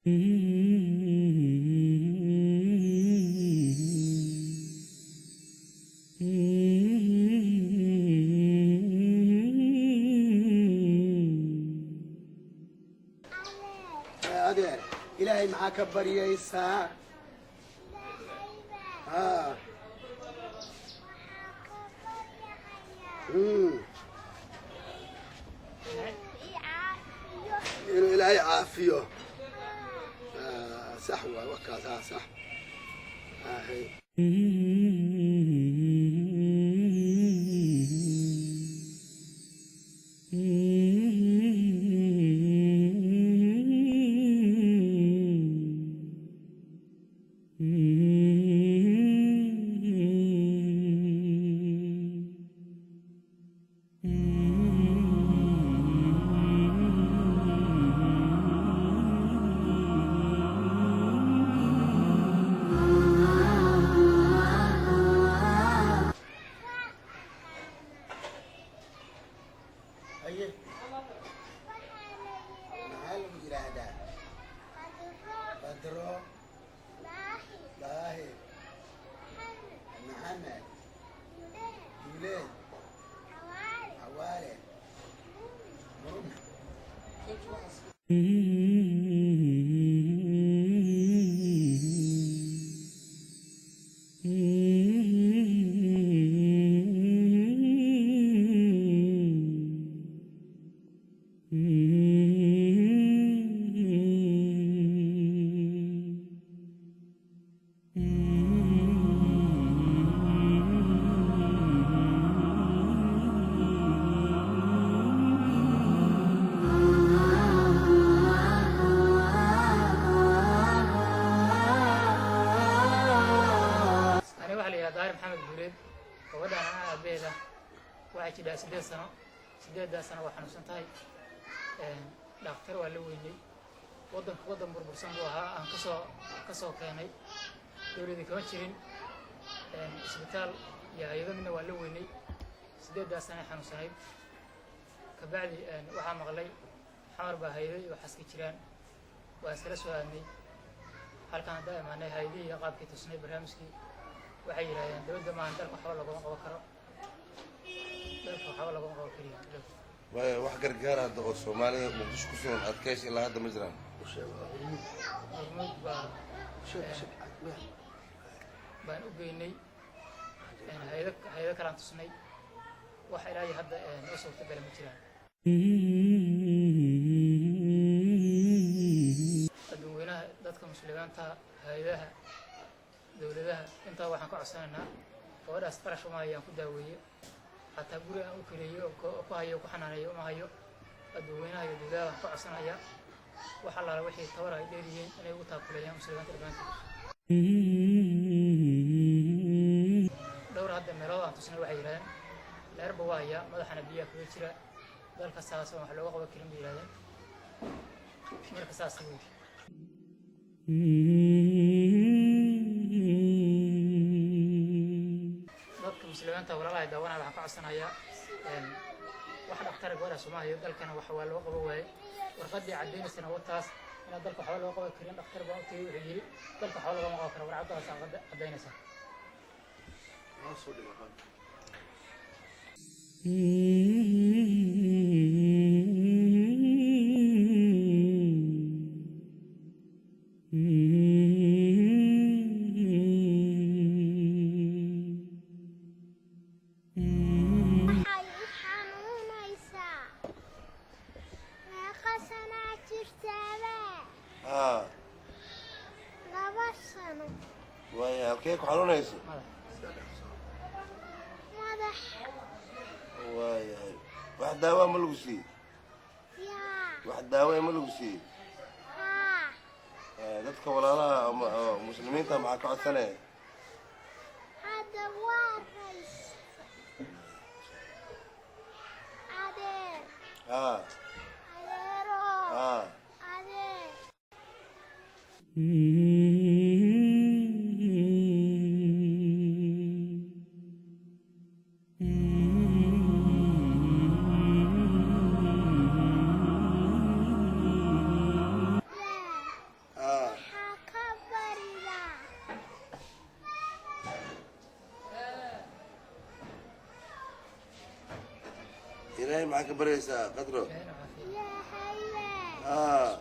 أدير إلهي معك بريء الساعة إلهي عافيه صح وكذا صح sideed sano waxaan xusantay dhakhtar waa la weynay wadan burbursan buu ahaa aan ka soo keenay dawladii kama jirin isbitaal iyo hay'ado midna waa la weynay sideed sano xanuunsanayd ka bacdi waxaa maqlay xamar baa hay'ado iyo xaska jiraan waa iskala soo aadnay halkaan daa'imaanay hay'adii iyo qaabkii tusnay barnaamijkii waxay yiraahdeen dawladda maahan dalka waxba laguma qaban karo wax gargaar hadda oo Soomaalida muqdisho ku soo adkaysi ilaa hadda ma jiraan baan u geynay hay'ado kala tusnay wax ilaahay hadda noo soo tagay ma jiraan dadweynaha dadka muslimiinta hay'adaha dawladaha inta waxaan ka codsanaynaa gabadhaas qarash uma hayaan ku daaweeyo حتى أقول أنا أكليه وكهيه وكحنا عليه وما هيه الدوينة هي الدولة كعصنا هي وحلا على وحي ثورة إداريين أنا يوتها كلها مسلمات البنك دور هذا المرض تصنع وحيران الأربعة هي ماذا حنبيه كويتشرا ذلك الساس ومحلوه وكلم بيرادين مرة الساس ويش مسلمانتا walaalaha daawana waxaan ka codsanayaa wax dhakhtar goora Soomaaliya dalkana wax waa loo qabo way warqadii cadeynaysa wataas in dalka wax loo qabo karin dhakhtar baa u tagay wuxuu yiri dalka wax loo qabo karo warqadaas cadeynaysa ويا كيف حلونا يسوع ويا واحد دواء ملوسي واحد دواء ملوسي dadka walaalaha muslimiinta maxaa ka codsanay hada waa rays معاك بريسة قدرو ilaahay caafiya ilaahay اه